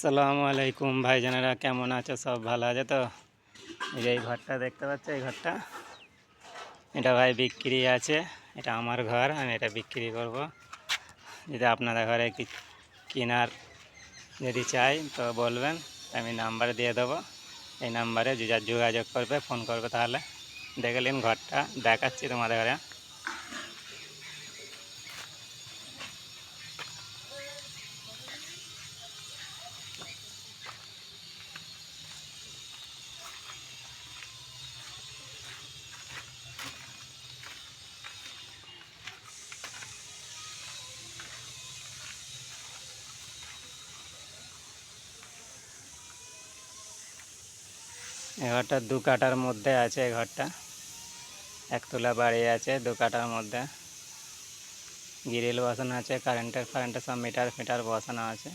আসসালামু আলাইকুম ভাইজানেরা, কেমন আছো? সব ভালো আছে তো? এই ঘরটা দেখতে পাচ্ছ, এই ঘরটা এটা ভাই বিক্রি আছে। এটা আমার ঘর, আমি এটা বিক্রি করব। যদি আপনাদের ঘরে কেনার যদি চাই তো বলবেন, আমি নাম্বার দিয়ে দেবো। এই নাম্বারে যোগাযোগ করবে, ফোন করবে। তাহলে দেখে নিন ঘরটা, দেখাচ্ছি তোমাদের ঘরে। এই ঘরটা 2 কাঠার মধ্যে আছে। এই ঘরটা একতলা বাড়ি আছে, 2 কাঠার মধ্যে। গ্রিল বসানো আছে, কারেন্টের সব মিটার বসানো আছে।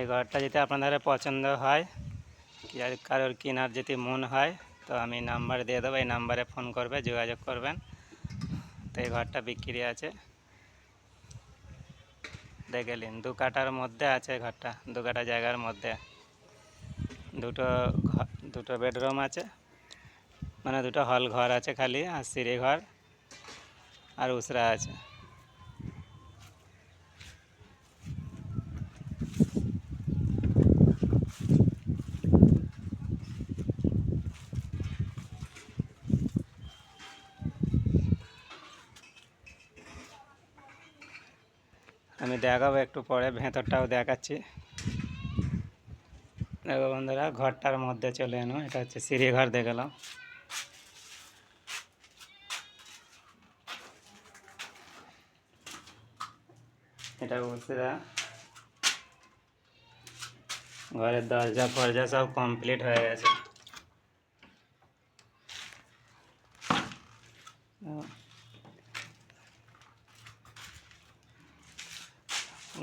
এই ঘরটা যদি আপনাদের পছন্দ হয়, কারোর কেনার যদি মন হয়, তো আমি নাম্বার দিয়ে দেবো। এই নাম্বারে ফোন করবে, যোগাযোগ করবেন। তো এই ঘরটা বিক্রি আছে, দেখে নিন। 2 কাঠার মধ্যে আছে ঘরটা, 2 কাঠা জায়গার মধ্যে। দুটো বেডরুম আছে, মানে 2টো হল ঘর আছে খালি, আর সিঁড়ি ঘর আর উসরা আছে। আমি দেখাবো একটু পরে, ভেতরটাও দেখাচ্ছি। দেখো বন্ধুরা, ঘরটার মধ্যে চলে এনো। এটা হচ্ছে সিঁড়ি ঘর, দেখালাম। এটা উসরা। ঘরের দরজা ফরজা সব কমপ্লিট হয়ে গেছে।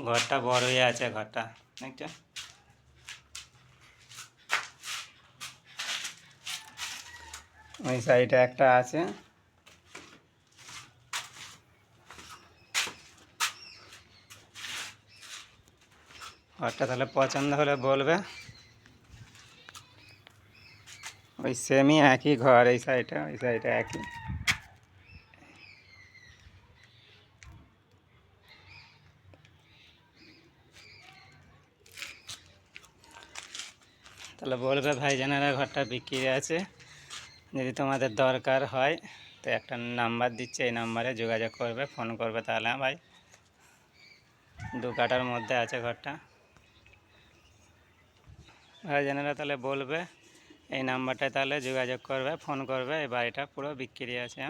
ঘরটা বড়ই আছে, ঘরটা একটা। ওই সাইডে একটা আছে। ঘরটা তাহলে পছন্দ হলে বলবে। ওই সেমই একই ঘর, এই সাইডে ওই সাইডে একই। তাহলে বলবে ভাইজানেরা, ঘরটা বিক্রি আছে। যদি তোমাদের দরকার হয় তো একটা নাম্বার দিচ্ছে, এই নাম্বারে যোগাযোগ করবে, ফোন করবে। তাহলে ভাই 2 কাঠার মধ্যে আছে ঘরটা। ভাইজানেরা তাহলে বলবে, এই নাম্বারটায় তাহলে যোগাযোগ করবে, ফোন করবে। এই বাড়িটা পুরো বিক্রি আছে।